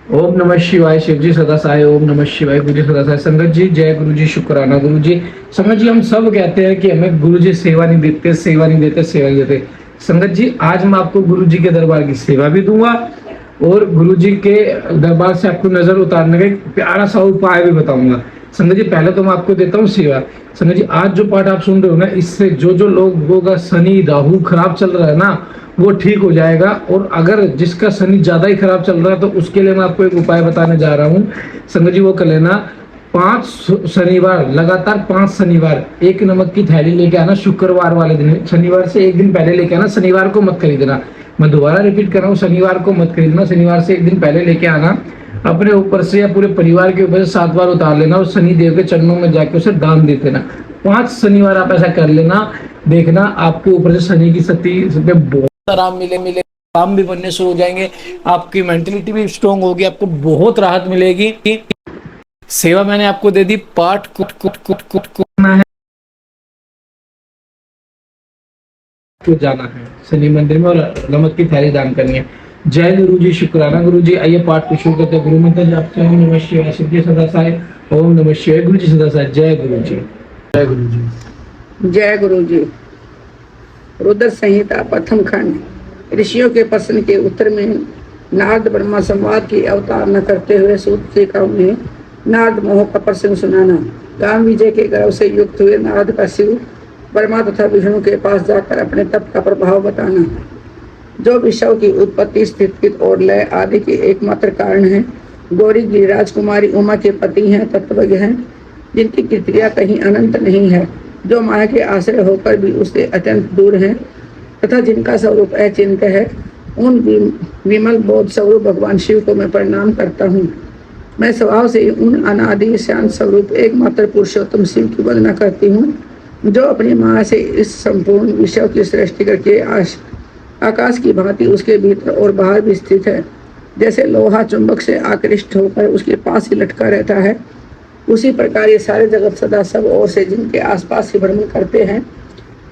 ओम नमः शिवाय। शिव जी सदा सहाय। ओम नमः शिवाय। गुरु जी सदा सहाय। संगत जी जय गुरु जी, शुक्राना गुरु जी। संगत जी हम सब कहते हैं कि हमें गुरु जी सेवा नहीं देते, सेवा नहीं देते, सेवा नहीं देते। संगत जी आज मैं आपको गुरु जी के दरबार की सेवा भी दूंगा और गुरु जी के दरबार से आपको नजर उतारने का एक प्यारा सा उपाय भी बताऊंगा। संगत जी पहले तो मैं आपको देता हूँ सेवा। संगत जी आज जो पाठ आप सुन रहे हो ना, इससे जो जो लोगों का शनि राहु खराब चल रहा है ना, वो ठीक हो जाएगा। और अगर जिसका शनि ज्यादा ही खराब चल रहा है तो उसके लिए मैं आपको एक उपाय बताने जा रहा हूँ। संगत जी वो कर लेना, 5 शनिवार लगातार, 5 शनिवार एक नमक की थैली लेके आना। शुक्रवार वाले दिन, शनिवार से एक दिन पहले लेके आना, शनिवार को मत खरीदना। मैं दोबारा रिपीट कर रहा हूँ, शनिवार को मत खरीदना, शनिवार से एक दिन पहले लेके आना। अपने ऊपर से या पूरे परिवार के ऊपर से 7 बार उतार लेना और शनि देव के चरणों में जाके उसे दान दे देना। 5 शनिवार आप ऐसा कर लेना, देखना आपके ऊपर से शनि की शक्ति पे बहुत आराम मिले, काम भी बनने शुरू हो जाएंगे, आपकी मेंटलिटी भी स्ट्रांग होगी, आपको बहुत राहत मिलेगी। सेवा मैंने आपको दे दी, पाठ कुट कुट कुट कुट करना है तो जाना है शनि मंदिर में और नमक की थैली दान करनी है। जय गुरु जी, शुक्राना गुरु जी। आइए पाठ को शुरू करते हैं। गुरु मंत्र जाप से ओम नमः शिवाय। शिव जी सदा सहाय। ओम नमः शिवाय। गुरु जी सदा सहाय। जय गुरु जी, जय गुरु जी, जय गुरु जी। रुद्र संहिता प्रथम खंड। ऋषियों के प्रश्न के उत्तर में नारद ब्रह्मा संवाद की अवतारणा करते हुए सूत जी का उन्हें नारद मोह का प्रसंग सुनाना। काम विजय के गर्व से युक्त हुए नारद का शिव ब्रह्मा तथा विष्णु के पास जाकर अपने तप का प्रभाव बताना, जो विश्व की उत्पत्ति, स्थिति और लय आदि के एकमात्र कारण है। गौरी की राजकुमारी उमा के पति हैं, तत्वज्ञ हैं, जिनकी कृतियाँ कहीं अनंत नहीं है, जो माया के आश्रय होकर भी उससे अत्यंत दूर हैं तथा जिनका स्वरूप अचिंत है। उन विमल बोध स्वरूप भगवान शिव को मैं प्रणाम करता हूँ। मैं स्वभाव से उन अनादि शांत स्वरूप एकमात्र पुरुषोत्तम शिव की वंदना करती हूँ, जो अपनी माया से इस संपूर्ण विश्व की सृष्टि करके आकाश की भांति उसके भीतर और बाहर भी स्थित है। जैसे लोहा चुंबक से आकृष्ट होकर उसके पास ही लटका रहता है, उसी प्रकार ये सारे जगत सदा सब ओर से जिनके आसपास ही भ्रमण करते हैं,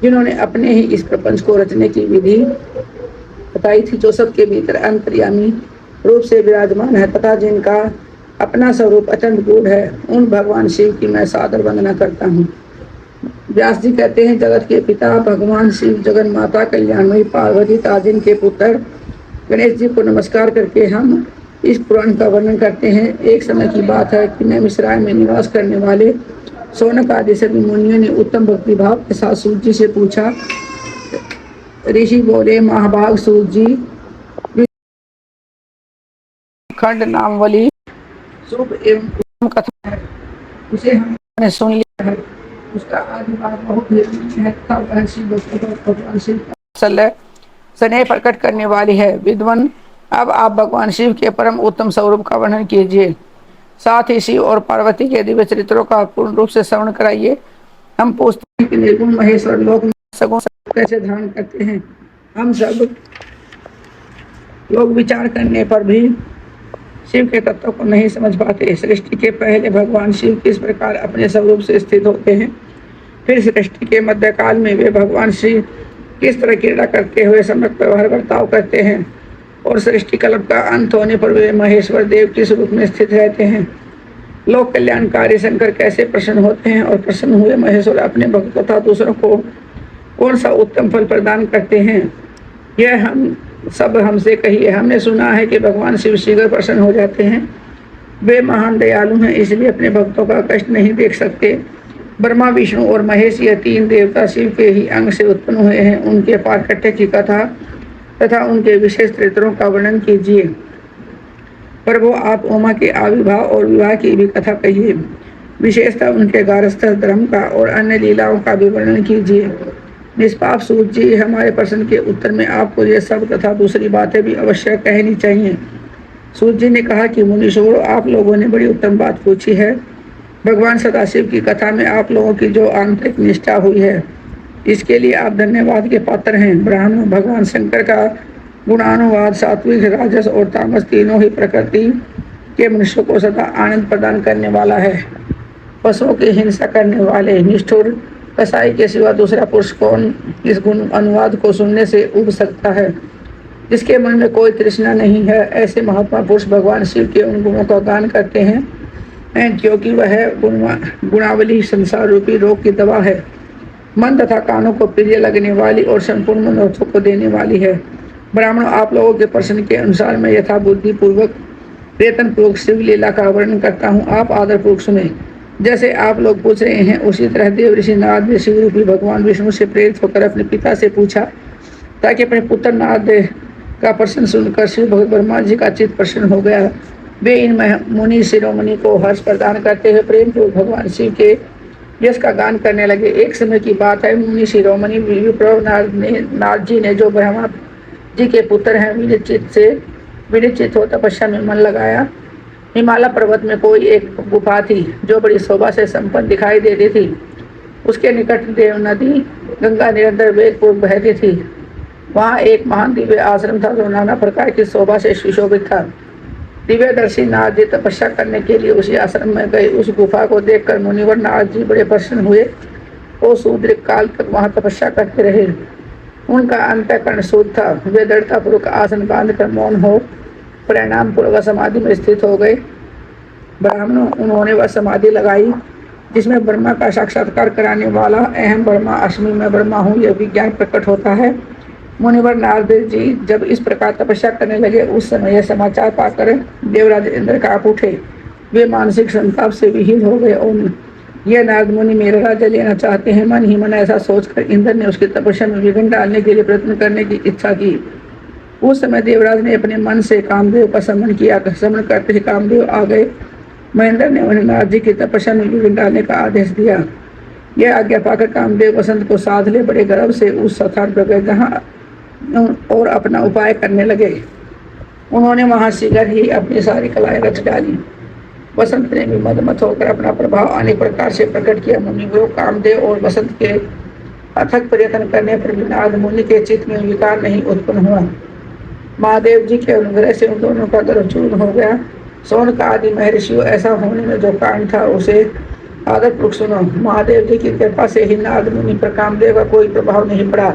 जिन्होंने अपने ही इस प्रपंच को रचने की विधि बताई थी, जो सबके भीतर अंतर्यामी रूप से विराजमान है तथा जिनका अपना स्वरूप अत्यंत गूढ़ है, उन भगवान शिव की मैं सादर वंदना करता हूँ। व्यास जी कहते हैं, जगत के पिता भगवान शिव, जगन माता कल्याणमयी पार्वती ताजिन के पुत्र गणेश जी को नमस्कार करके हम इस पुराण का वर्णन करते हैं। एक समय की बात है कि नैमिषारण्य में निवास करने वाले शौनक आदि सभी मुनियों ने उत्तम भक्ति भाव के साथ सूत जी से पूछा। ऋषि बोले, महाभाग सूत जी, खंड नामवली शुभ एवं उत्तम कथा है, उसे हमने सुन लिया है। उसका आदि भाग बहुत है तथा वह शिव भगवान शिव का स्नेह प्रकट करने वाली है। विद्वान, अब आप भगवान शिव के परम उत्तम स्वरूप का वर्णन कीजिए, साथ ही शिव और पार्वती के दिव्य चरित्रों का पूर्ण रूप से श्रवण कराइए। हम पूछते हैं कि निर्गुण महेश्वर लोक में सगुण कैसे धारण करते हैं। हम सब लोग विचार करने पर भी शिव के तत्व को नहीं समझ पाते। सृष्टि के पहले भगवान शिव किस प्रकार अपने स्वरूप से स्थित होते हैं, फिर सृष्टि के मध्यकाल में वे भगवान शिव किस तरह क्रीड़ा करते हुए सम्यक व्यवहार बर्ताव करते हैं, और सृष्टि कल्प का अंत होने पर वे महेश्वर देव किस रूप में स्थित रहते हैं। लोक कल्याणकारी शंकर कैसे प्रसन्न होते हैं, और प्रसन्न हुए महेश्वर अपने भक्त तथा दूसरों को कौन सा उत्तम फल प्रदान करते हैं, यह हम सब हमसे कहिए। हमने सुना है कि भगवान शिव शीघ्र प्रसन्न हो जाते हैं। वे महान दयालु हैं, इसलिए अपने भक्तों का कष्ट नहीं देख सकते। ब्रह्मा, विष्णु और महेश, यह 3 देवता शिव के ही अंग से उत्पन्न हुए हैं। उनके पारकट्य की कथा तथा उनके विशेष चरित्रों का वर्णन कीजिए। प्रभु, आप उमा के आविर्भाव और विवाह की भी कथा कहिए, विशेषतः उनके गारस्थ धर्म का और अन्य लीलाओं का भी वर्णन कीजिए। निष्पाप सूत जी, हमारे प्रश्न के उत्तर में आपको ये सब तथा दूसरी बातें भी अवश्य कहनी चाहिए। सूत जी ने कहा कि मुनीश्वरों, आप लोगों ने बड़ी उत्तम बात पूछी है। भगवान सदाशिव की कथा में आप लोगों की जो आंतरिक निष्ठा हुई है, इसके लिए आप धन्यवाद के पात्र हैं। ब्राह्मण, भगवान शंकर का गुणानुवाद सात्विक, राजस और तामस तीनों ही प्रकृति के मनुष्य को सदा आनंद प्रदान करने वाला है। पशुओं की हिंसा करने वाले निष्ठुर कसाई के सिवा दूसरा पुरुष कौन इस गुण अनुवाद को सुनने से उब सकता है। जिसके मन में कोई तृष्णा नहीं है, ऐसे महात्मा पुरुष भगवान शिव के उन गुणों का गान करते हैं क्योंकि वह गुणावली संसार रूपी रोग की दवा है, मन तथा कानों को प्रिय लगने वाली और संपूर्ण मनोरथों को देने वाली है। ब्राह्मणों, आप लोगों के प्रश्न के अनुसार मैं यथा बुद्धि पूर्वक प्रयत्न पूर्वक शिव लीला का वर्णन करता हूँ, आप आदर पूर्वक सुने। जैसे आप लोग पूछ रहे हैं, उसी तरह देव ऋषि नारद ने शिव रूपी भगवान विष्णु से प्रेरित होकर अपने पिता से पूछा, ताकि अपने पुत्र नारद का प्रश्न सुनकर शिव भगत ब्रह्मा जी का चित्त प्रसन्न हो गया। वे इन मुनि शिरोमणि को हर्ष प्रदान करते हुए प्रेम पूर्वक भगवान शिव के यश का गान करने लगे। एक समय की बात है, मुनि शिरोमणि विप्रव नारद जी ने, जो ब्रह्मा जी के पुत्र हैं, विनिश्चित हो तपस्या में मन लगाया। हिमालय पर्वत में कोई एक गुफा थी जो बड़ी शोभा से संपन्न दिखाई देती थी। उसके निकट देव नदी गंगा निरंतर वेगपूर्वक बहती थी। वहाँ एक महान दिव्य आश्रम था जो नाना प्रकार की शोभा से सुशोभित था। दिव्यदर्शी नारद जी तपस्या करने के लिए उसी आश्रम में गए। उस गुफा को देखकर मुनिवर नारद जी बड़े प्रसन्न हुए और सुदीर्घ काल तक वहाँ तपस्या करते रहे। उनका अंतःकरण शुद्ध था। वे दृढ़तापूर्वक आसन बांधकर मौन हो परिणाम पूर्वक समाधि में स्थित हो गए। ब्राह्मणों, उन्होंने वह समाधि लगाई जिसमें ब्रह्मा का साक्षात्कार कराने वाला अहम ब्रह्मा अस्मि मैं ब्रह्मा हूँ यह विज्ञान प्रकट होता है। मुनिवर नारद जी जब इस प्रकार तपस्या करने लगे, उस समय यह समाचार पाकर देवराज इंद्र कांप उठे। वे मानसिक संताप से विहीन हो गए और यह नारद मुनि मेरा राज्य लेना चाहते हैं। मन ही मन ऐसा सोचकर इंद्र ने उसकी तपस्या में विघ्न डालने के लिए प्रयत्न करने की इच्छा की। उस समय देवराज ने अपने मन से कामदेव का समन किया। समन करते ही कामदेव आ गए। महेंद्र ने उन्हें नारद जी की तपस्या में विघ्न डालने का आदेश दिया। यह आज्ञा पाकर कामदेव वसंत को साध ले बड़े गर्व से उस स्थान पर गए जहाँ और अपना उपाय करने लगे। उन्होंने वहाँ शीघ्र ही अपनी सारी कलाएं रच डाली। वसंत ने भी मदमत होकर अपना प्रभाव अनेक प्रकार से प्रकट किया। मुनिवरों, कामदेव और वसंत के अथक प्रयत्न करने पर भी नारद मुनि के चित्त में विकार नहीं उत्पन्न हुआ। महादेव जी के अनुग्रह से उन दोनों का गर्व चूर्ण हो गया। सौनक आदि महर्षियों, ऐसा होने में जो कारण था उसे आदरपूर्वक सुनो। महादेव जी की कृपा से ही नारद मुनि पर कामदेव का कोई प्रभाव नहीं पड़ा।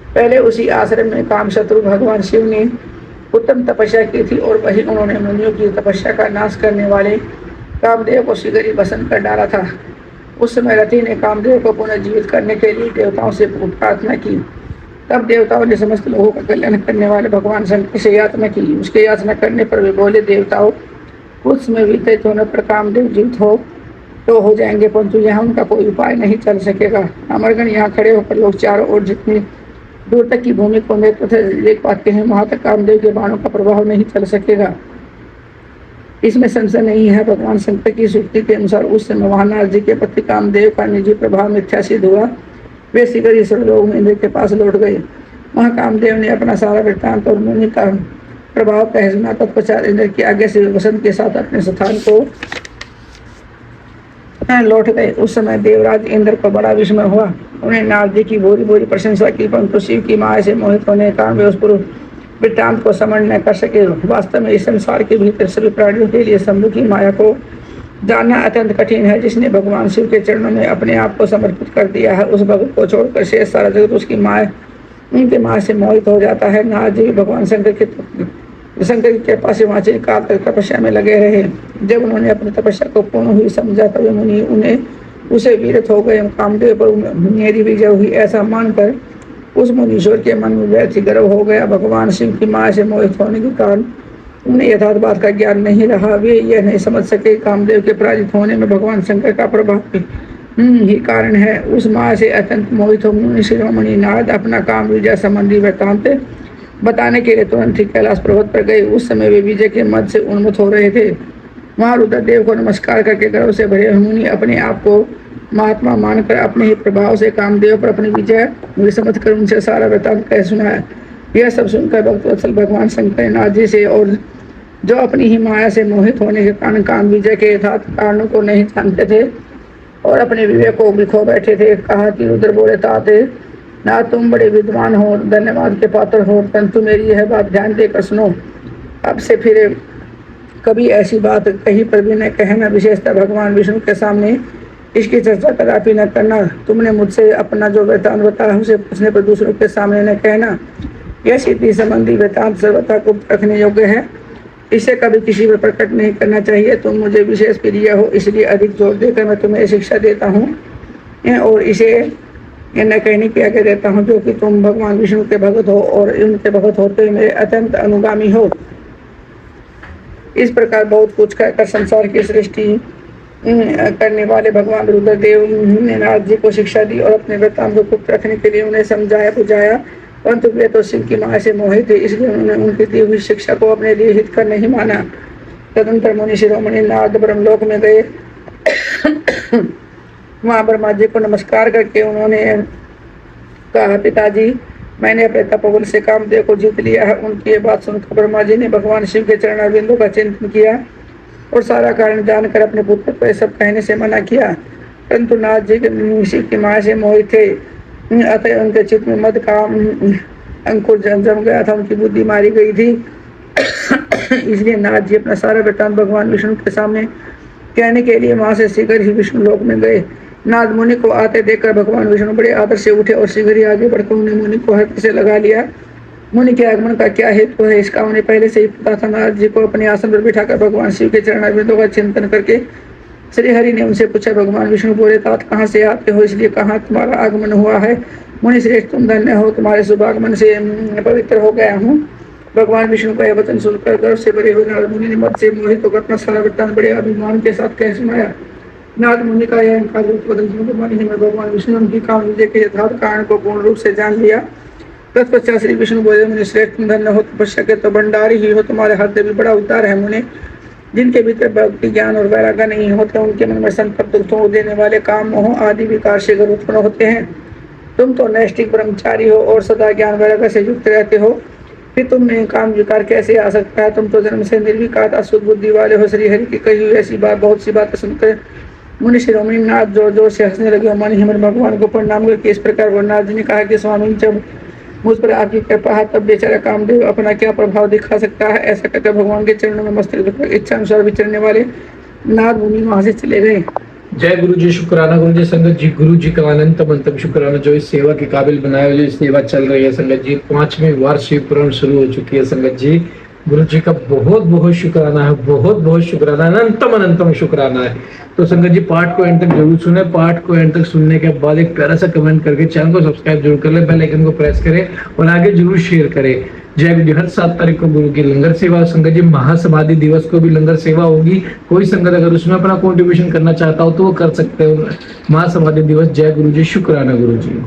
पहले उसी आश्रम में कामशत्रु भगवान शिव ने उत्तम तपस्या की थी और वही उन्होंने मुनियों की तपस्या का नाश करने वाले कामदेव को शीघ्र ही भस्म कर डाला था। उस समय रति ने कामदेव को पुनः जीवित करने के लिए देवताओं से प्रार्थना की। तब देवताओं ने समस्त लोगों का कल्याण करने वाले भगवान शंकर से याचना की। उसके याचना करने पर वे बोले, देवताओं, कुछ समय वितरित होने पर कामदेव जीवित हो जाएंगे, परंतु यहाँ उनका कोई उपाय नहीं चल सकेगा। अमरगण यहाँ खड़े होकर लोग चारों ओर जितनी दूर तक की भूमि को देख पाते हैं, वहां तक कामदेव के बाणों का प्रभाव नहीं चल सकेगा। इसमें संशय नहीं है। भगवान शंकर की सुक्ति के अनुसार उस समय वहां नारद जी के पति कामदेव का निजी प्रभाव मिथ्या सिद्ध हुआ। वे शीघ्र ही लोग इंद्र के पास लौट गए। वहां कामदेव ने अपना सारा वृत्तांत और मुनि का प्रभाव कह सुना। तत्पश्चात इंद्र की आज्ञा से वसंत के साथ अपने स्थान को लौट गए। उस समय देवराज इंद्र को बड़ा विस्मय हुआ। उन्हें नारद जी की भूरी भूरी प्रशंसा की, परंतु शिव की माया से मोहित होने के कारण वे उस पूर्व वृत्तांत को समझ न कर सके। वास्तव में इस संसार के भीतर सभी प्राणियों के लिए शंभु की माया को जानना अत्यंत कठिन है। जिसने भगवान शिव के चरणों में अपने आप को समर्पित कर दिया है, उस भक्त को छोड़कर शेष सारा जगत उसकी माया उनके माया से मोहित हो जाता है। नारद जी भगवान शंकर की कृपा से वहाँ चिरकाल तक तपस्या में लगे रहे। जब उन्होंने अपनी तपस्या को पूर्ण हुई समझा, तब मुनि उन्हें उसे विरत हो गए। कामदेव पर मेरी विजय हुई ऐसा मानकर उस मुनीश्वर के मन में व्यर्थ गर्व हो गया। भगवान शिव की माया से मोहित होने के कारण उन्हें यथार्थ बात का ज्ञान नहीं रहा। वे यह नहीं समझ सके कामदेव के पराजित होने में भगवान शंकर का प्रभाव ही कारण है। उस माया से अत्यंत मोहित हो मुनि शिरोमणि नारद अपना काम विजय संबंधी वृत्तांत बताने के लिए तुरंत ही कैलाश पर्वत पर गए। उस समय वे विजय के मद से उन्मुख हो रहे थे। वहाँ रुद्रदेव को नमस्कार करके गर्व से भरे मुनि अपने आप को महात्मा मानकर अपने ही प्रभाव से कामदेव पर अपनी विजय समझ कर उनसे सारा वृत्तांत कह सुनाया। यह सब सुनकर भक्तवत्सल भगवान शंकर नाथ जी से, और जो अपनी ही माया से मोहित होने के कारण काम विजय के यथार्थ कारणों को नहीं जानते थे और अपने विवेक को बिखो बैठे थे, कहा कि रुद्र बोले, ताते ना तुम बड़े विद्वान हो, धन्यवाद के पात्र हो, परंतु मेरी यह बात ध्यान देकर सुनो। अब से फिर कभी ऐसी बात कहीं पर भी न कहना, विशेषतः भगवान विष्णु के सामने इसकी चर्चा कदापि न करना। तुमने मुझसे अपना जो वृत्तांत बताया उसे पूछने पर दूसरों के सामने न कहना। यह सिद्धि संबंधी वृतांत सर्वथा गुप्त रखने योग्य है, इसे कभी किसी पर प्रकट नहीं करना चाहिए। तुम मुझे विशेष प्रिय हो, इसलिए अधिक जोर देकर मैं तुम्हें शिक्षा देता हूँ और इसे न कहने की आज्ञा देता हूँ जो कि तुम भगवान विष्णु के भगत हो और उनके भगत होते हुए मेरे अत्यंत अनुगामी हो। इस प्रकार बहुत कुछ कहकर संसार की सृष्टि करने वाले भगवान रुद्रदेव ने नारद जी को शिक्षा दी और अपने वृत्तांत को गुप्त रखने के लिए उन्हें समझाया बुझाया, परंतु वे तो शिव की माया से मोहित थे, इसलिए उन्होंने उनकी दी हुई शिक्षा को अपने लिए हितकर नहीं माना। तदंतर मुनि शिरोमणि नारद ब्रह्मलोक में गए। वहाँ ब्रह्मा जी को नमस्कार करके उन्होंने कहा, पिताजी मैंने अपने तपोबल से कामदेव को जीत लिया है। उनकी ये बात सुनकर ब्रह्मा जी ने भगवान शिव के चरणारविंदों का चिंतन किया और सारा कारण जानकर अपने पुत्र को सब कहने से मना किया, परंतु नारद जी शिव की माया से मोहित थे, अतः उनके चित्त में मद का अंकुर जम गया था, उनकी बुद्धि मारी गई थी। इसलिए नारद जी अपना सारा वृत्तांत भगवान विष्णु के सामने कहने के लिए वहां से शीघ्र ही विष्णु लोक में गए। नारद मुनि को आते देखकर भगवान विष्णु बड़े आदर से उठे और शीघ्र ही आगे बढ़कर उन्हें मुनि को हाथ से लगा लिया। मुनि के आगमन का क्या हेतु है इसका उन्हें पहले से ही पता था। नारद जी को अपने आसन पर बिठाकर भगवान शिव के चरणारविंदों का चिंतन करके श्री हरि ने उनसे पूछा, भगवान विष्णु बोले, तात कहाँ से आते हो, इसलिए कहाँ तुम्हारा आगमन हुआ है। मुनि श्रेष्ठ तुम धन्य हो, तुम्हारे शुभ आगमन से पवित्र हो गया हूँ। भगवान विष्णु का यह वचन सुनकर गर्व से भरे हुए नारद मुनि ने मत से मोहित होकर अपना सारा वृत्तांत बड़े अभिमान के साथ कह सुनाया। नारद मुनि का यह भगवान विष्णु उनकी काम विजय के यथार्थ कारण को पूर्ण रूप से जान लिया। तत्पश्चात श्री विष्णु बोले, मुनि श्रेष्ठ तुम धन्य हो, तपस्या के तो भंडारी ही हो, तुम्हारे हृदय भी बड़ा उदार है। मुनि जिनके भीतर भक्ति ज्ञान और वैराग्य नहीं होते, उनके मन में संकट दुखों देने वाले काम मोह आदि विकार से उत्पन्न होते हैं। तुम तो नैष्ठिक ब्रह्मचारी हो और सदा ज्ञान वैराग्य से युक्त रहते हो, फिर तुम में काम विकार कैसे आ सकता है। तुम तो जन्म से निर्विकार अशुद्ध बुद्धि वाले हो। श्री हरि की कही हुई ऐसी बात बहुत सी बातें सुनकर मुनि शिरोमणि नाथ जोर जोर से हंसने लगे। मन ही मन भगवान को प्रणाम करके इस प्रकार नाथ जी ने कहा कि स्वामी, जब मुझ पर आपकी कृपा है तब बेचारा कामदेव अपना क्या प्रभाव दिखा सकता है। ऐसा कहकर भगवान के चरणों में मस्तक इच्छा अनुसार विचरने वाले नाथ मुनि वहां से चले गए। जय गुरु जी, शुक्राना गुरु जी। संगत जी, गुरु जी का अनंत मंतव्य शुक्राना जो इस सेवा के काबिल बनाए, जो इस सेवा चल रही है। संगत जी 5वीं वार्षिक पुराण शुरू हो चुकी है। संगत जी गुरु जी का बहुत बहुत शुक्राना है, बहुत बहुत शुक्राना, अनंतम अनंतम शुक्राना है। तो संगत जी पाठ को एंड तक जरूर सुने। पाठ को एंड तक सुनने के बाद एक प्यारा सा कमेंट करके चैनल को सब्सक्राइब जरूर कर ले, बेल आइकन को प्रेस करें और आगे जरूर शेयर करें। जय गुरु जी। हर 7 तारीख को गुरु की लंगर सेवा। संगत जी महासमाधि दिवस को भी लंगर सेवा होगी। कोई संगत अगर उसमें अपना कॉन्ट्रीब्यूशन करना चाहता हो तो वो कर सकते हो। महासमाधि दिवस। जय गुरु जी, शुक्राना गुरु जी।